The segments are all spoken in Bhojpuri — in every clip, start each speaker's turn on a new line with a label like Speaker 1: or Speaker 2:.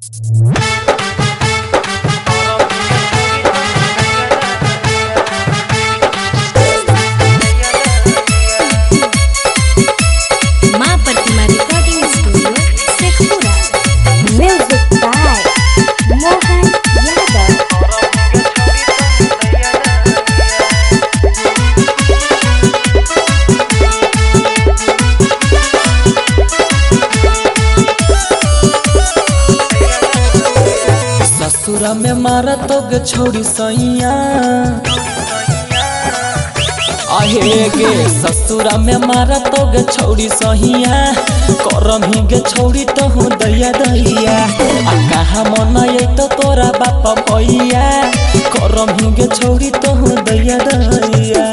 Speaker 1: माँ Pratima recording studio Sheikhpura.
Speaker 2: Music by Mohan Yadav.
Speaker 3: ससुरा में मारा तो गे छोड़ी सैया आहे गे ससुरा में मारा तो गे छोड़ी सहिया करम ही गे छोड़ी तो हूँ दैया दैया आ कहाँ मन ये तो तोरा बाप भैया करम ही गे छोड़ी तो हूँ दैया दैया।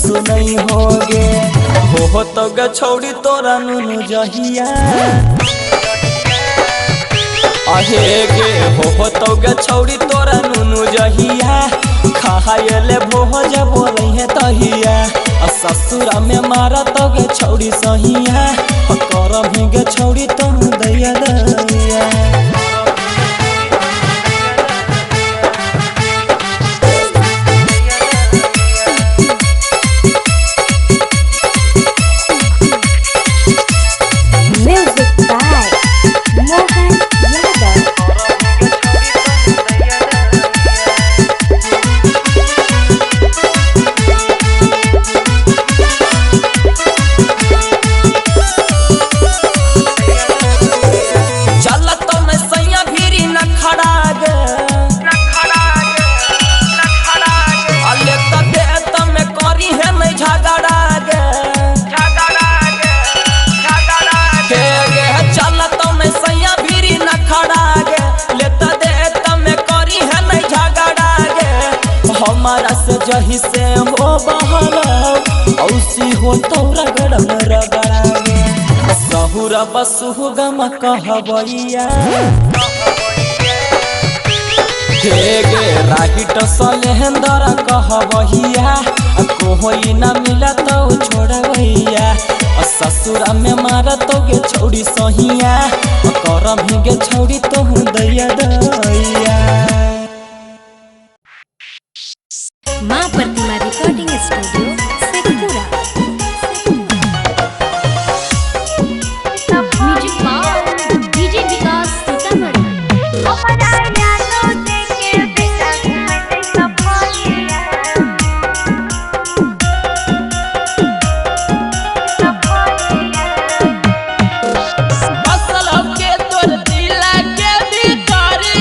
Speaker 3: सुनई हो गे हो तो गे छोड़ी तोरा नुनु जहिया आहे गे हो तो गे छोड़ी तोरा नुनु जहिया खाएले भोज बोले है तहिया ससुरा में मारा तो गे छोड़ी सहिया करम ही गे छोड़ी तो दैया दैया।
Speaker 2: Music by Mohan Yadav.
Speaker 3: चल तो मैं सैया भीरी न खड़ा गे अले तबे त मैं करी है नहीं झगड़ा गे के गे चल तो मैं सैया भीरी न खड़ा गे लेता दे त मैं करी है नहीं झगड़ा गे हमारा से जही से हो बहला औसी हो तो रगड़ रगड़ा गे सहुरा बसु गम कहबैया हे गे राहिट सलेंदर कहबैया कोई न मिला तो छोड़बैया ससुरा में मारा तो गे छोड़ी सहिया करम ही गे छोड़ी तो दैया दैया।
Speaker 1: Maa Pratima recording studio Sheikhpura. Music by DJ Vikas Sitamarhi.
Speaker 3: फसल के तोर दिला के भी करे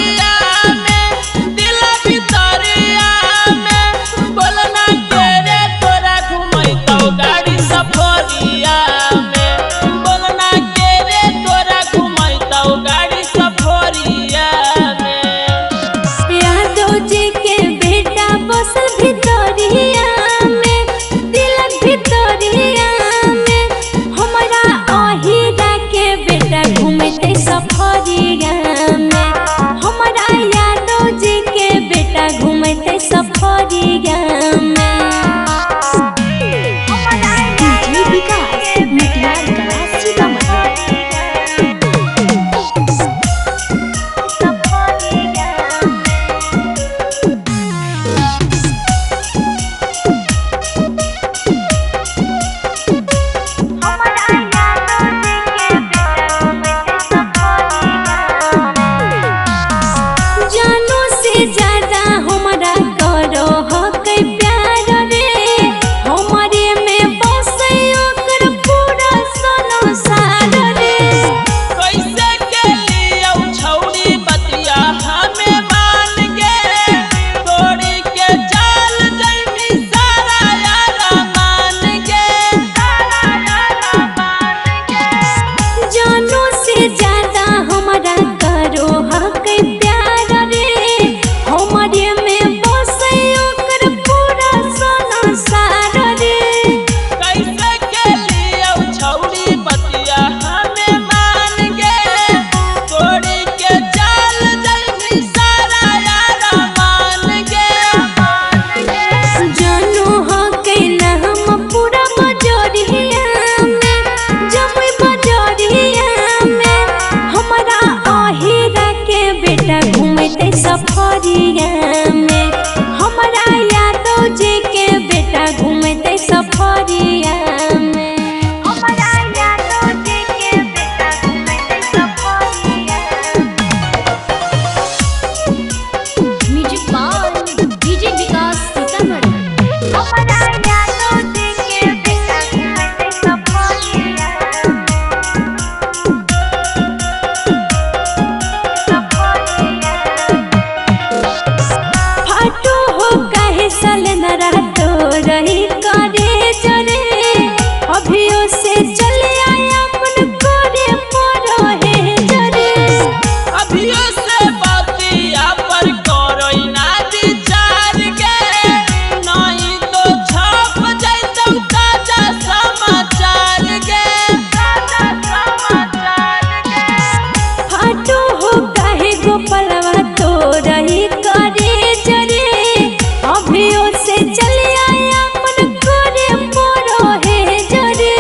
Speaker 2: सफरिया में हमारा यादव जी के बेटा घूमते सफरिया में हमारा यादव जी के बेटा घूमते सफरिया
Speaker 1: music by DJ Vikas Sitamarhi.
Speaker 2: हमारा यादव जी के बेटा घूमते सफरिया फाटो हो कहे सल न रहतो रही करे जरे अभियो से चले आया अपन करे परो है जरे
Speaker 3: अभियो से बातिया पर करो ना विचार के नहीं तो छप जैतौ ताजा समाचार के
Speaker 2: फाटो हो कहे गोपालवा तो रही करे जरे अभियो से चले आया अपन करे परो है जरे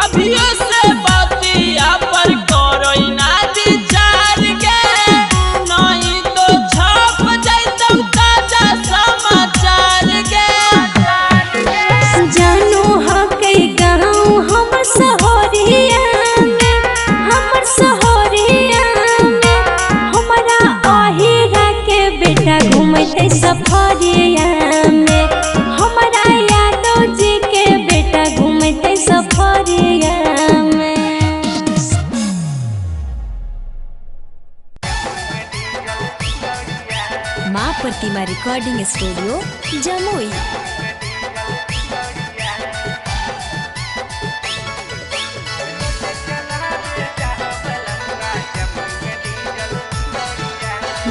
Speaker 3: अभियो से बातिया पर करो ना विचार के नहीं तो छप जैतौ ताजा समाचार के
Speaker 2: जानू हा कई गाँव हमर सहोरिया में हमर सहोरिया में हमारा अहिरा के बेटा घूमते सफरिया में हमारा यादव जी के बेटा घूमते सफरिया में
Speaker 1: Maa Pratima recording studio Jamui.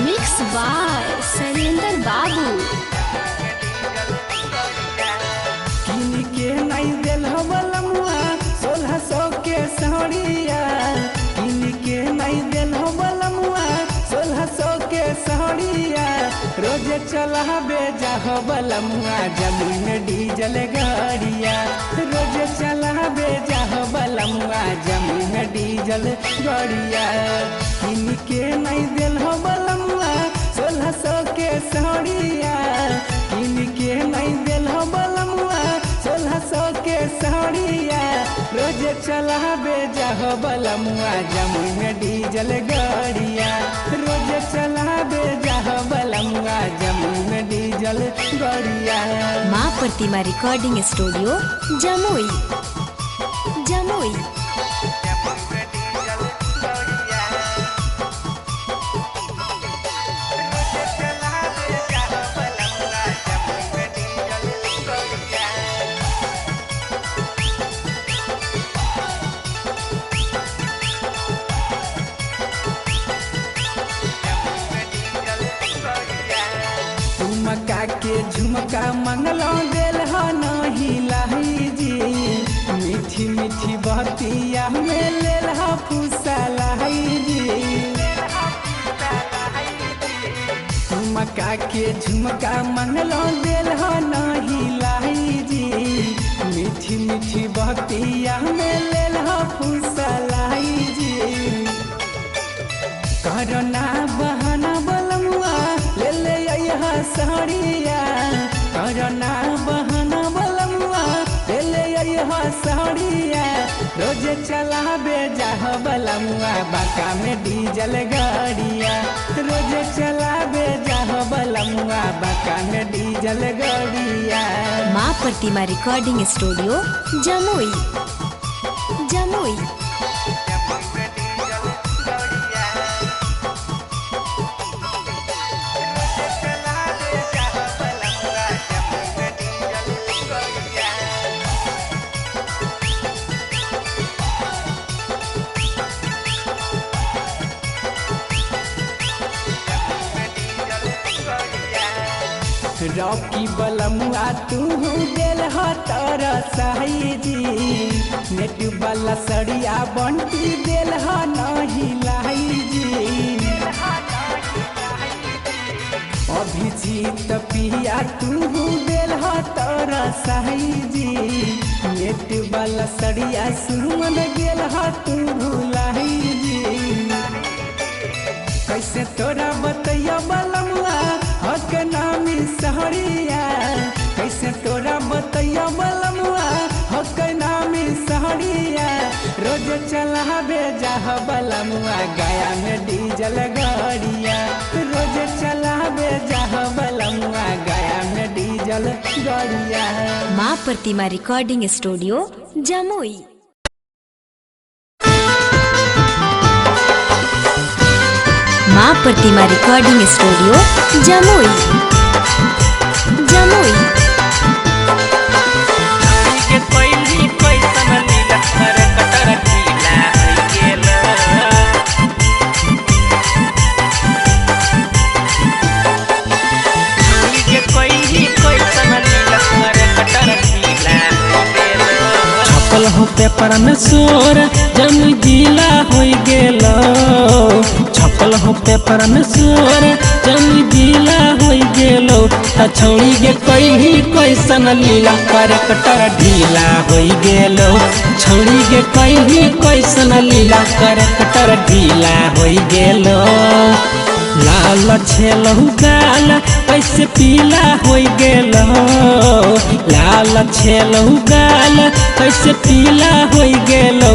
Speaker 1: Mix by Shailendra Babu.
Speaker 4: किन के नहीं दिल बलमुआ 1600 के सहरिया किन के नहीं दिल बलमुआ 1600 के सहरिया रोज चला बेजा हो बलमुआ जमीन डीजल गाड़िया रोज चला बेजा हो बलमुआ जमीन डीजल गाड़िया किन के नहीं दिल बलमुआ 1600 के सहरिया किन के नहीं दिल बलमुआ 1600 के सहरिया रोज चला बेजा हो बलमुआ जमुई में डीजल गाड़िया रोज चला बेजा हो बलमुआ जमुई में डीजल गाड़िया
Speaker 1: माँ प्रतिमा रिकॉर्डिंग स्टूडियो जमुई जमुई।
Speaker 4: झुमका के झुमका मंगलो दिल हो नहीं लाई जी मीठी मीठी बतिया में लेल हो फूसा लाई जी झुमका के झुमका मंगलो दिल हो नहीं लाई जी मीठी मीठी बतिया में लेल हो फूसा लाई जी करना बहाना बलमुआ ले ले यहाँ सहरिया करना बहाना बलमुआ ले ले यहाँ सहरिया रोज चला बेजा हो बलमुआ बाका में डीजल गाड़िया रोज चला बेजा हो बलमुआ बाका में डीजल गाड़िया
Speaker 1: Maa Pratima recording studio Jamui Jamui.
Speaker 4: Rocky बलमुआ तू दिल हो तोरा सही जी नेट वाला सड़िया बंटी दिल हो नहीं लाई जी अभिजीत पिया तू दिल हो तोरा सही जी नेट वाला सड़िया सुमन गेल हो तू लाई जी कैसे तोरा बतैया बलमुआ चाह बलमुआ गया में डीजल गाड़िया रोज चलावे जह बलमुआ गया में डीजल गाड़िया।
Speaker 2: Maa Pratima recording studio Jamui. माँ प्रतिमा रिकॉर्डिंग स्टूडियो जमुई जमुई।
Speaker 5: छपल हो पेपर में सोर जम गीला हो गेलो, छपल हो पेपर में सोर जम गीला हो गेलो। छौड़ी गे कहीं कैसन लीला कर कटर ढीला हो गेलो, छौड़ी गे कहीं कैसन लीला कर कटर ढीला हो गेलो। लाल छेलहु गाल कैसे पीला हो गेलो, लाल छेलहु गाल कैसे पीला हो गेलो।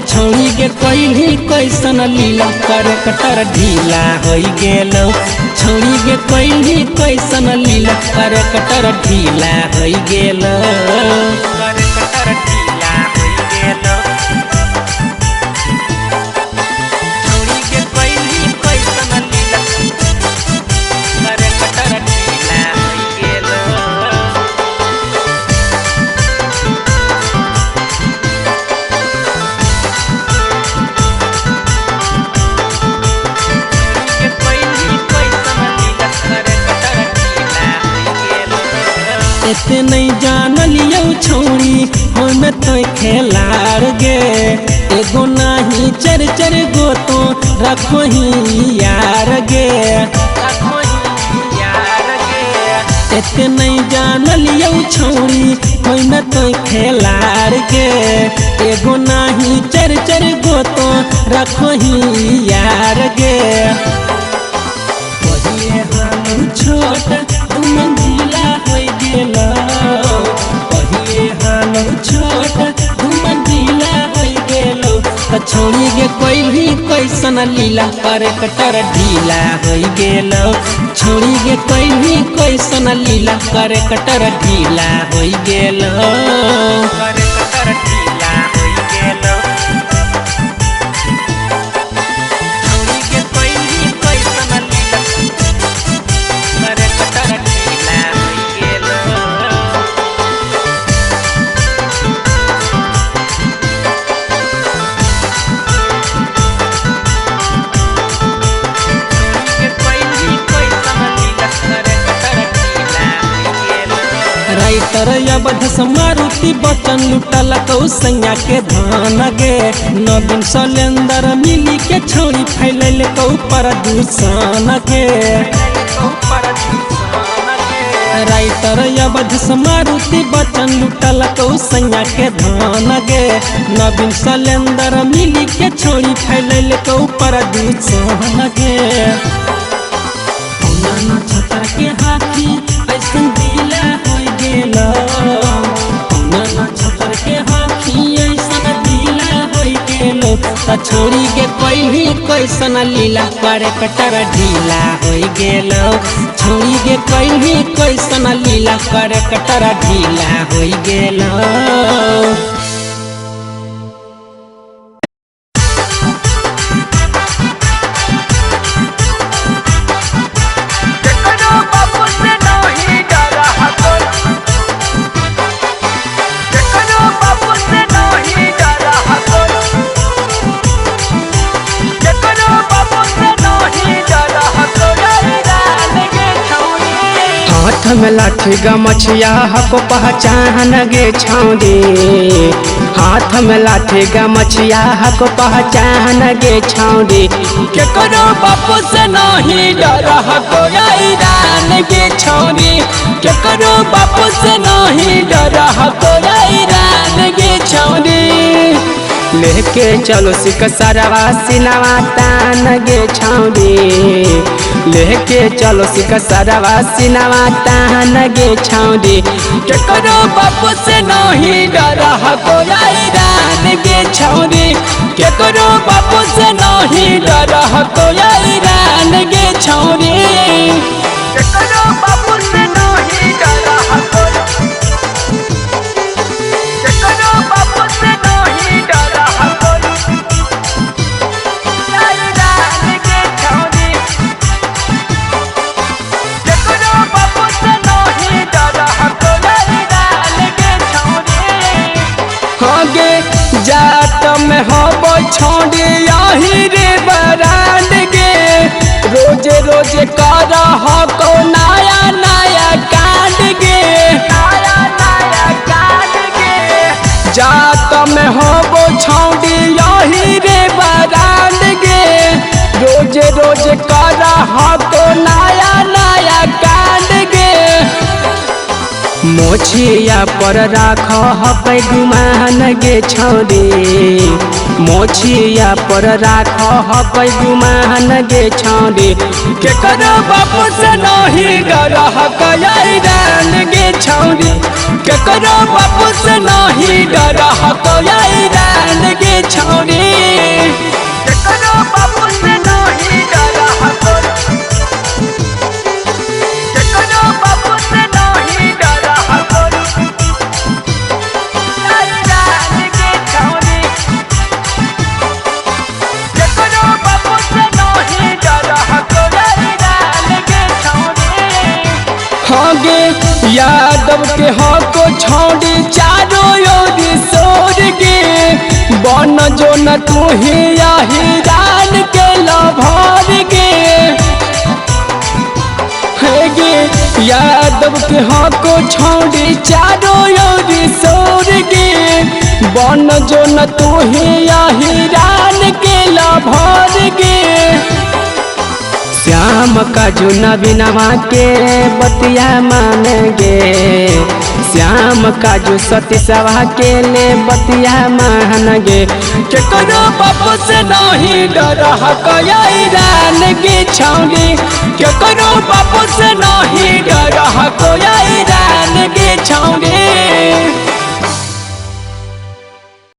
Speaker 5: छौड़ी गे कहीं कैसन लीला कर कटर ढीला हो गेलो, छौड़ी गे कहीं कैसन लीला कर कटर ढीला हो गेलो, कर कटर ढीला हो गेलो। एते नहीं जान लियो छौड़ी हम तो खेलार गे, एगो नहीं चर चर गो तो रखो ही यार गे, रखो ही यार गे। एते नहीं जान लियो छौड़ी हम तो खेलार गे, एगो नहीं चर चर गो तो रखो ही यार गे। पहिले हम छोट तुम गीला हो गेलो, पहिले हम छोट तुम गीला हो गेलो। छौड़ी गे कहीं कैसन लीला कर कटर ढीला हो गेलो, छौड़ी गे कहीं कैसन लीला कर कटर ढीला हो गेलो, कर कटर ढीला हो गेलो। राइटर अवध मारुति बचन लुटल कौसैया के धान गे, नवीन सलेंदर मिली के छौड़ी फैलल कौ प्रदूषण गे। राइटर अवध मारुति बचन लुटल कौसैया के धान गे, नवीन सलेंदर मिली के छौड़ी फैलल कौ प्रदूषण गे। छतर के हाथी ऐसन दिला हो गेलो, छतर के हाथी ऐसन दिला हो गेलो। छौड़ी के कहीं कैसन लीला कर कटर ढीला हो गेलो, छौड़ी के कहीं कैसन लीला कर कटर ढीला हो गेलो।
Speaker 6: हाथ में लाठी गमछिया हको पहचान गे छौड़ी, हाथ में लाठी गमछिया हको पहचान गे छौड़ी।
Speaker 3: केकरो बापू से नहीं डर हको ईरान गे छौड़ी, केकरो बापू से नहीं डर हको ईरान गे छौड़ी।
Speaker 6: लेके चलो सिक सरवा सिनवा तान गे छौड़ी, लेके चलो सिक सरवा सिनवा तान गे छौड़ी।
Speaker 3: केकरो बापू से नहीं डर हको ईरान
Speaker 6: ईरान गे छौरी केकरो बापू से नहीं डर तो ईरान गे छौरी केकरो बापू से नहीं डर केकरो बापू से नहीं डर ईरान गे छौरी केकरो बापू से नहीं डर ईरान गे छौरी हाँ गे जात में हब छोड़ी यही रे बरान गे रोज रोज कर को नया नया कांड गे नया नया कांड गे जात में हब छोड़ी यही रे बरान गे रोज रोज कर को नया नया कांड गे मोछिया पर राख हपै गुमान गे छौरी मोछिया पर राख हपै गुमान गे छौरी केकरो बापू से नहीं डर ईरान गे छौरी केकरो बापू से नहीं डर ईरान गे छौरी केकरो बापू से नहीं डर केकरो बापू से नहीं डर यादव के हको छोड़ी चारो योरी सोर गे बन जो न तू ही ईरान के लभर गे गे यादव के हको छोड़ी चारो योरी सोर गे बन जो न तू ही ईरान के लभर गे श्याम का जुना बिनवा के बतिया मान गे श्याम का जो सती सभा के ले बतिया मान गे केकरो बापू से नहीं डर ईरान गे छौरी केकरो बापू से नहीं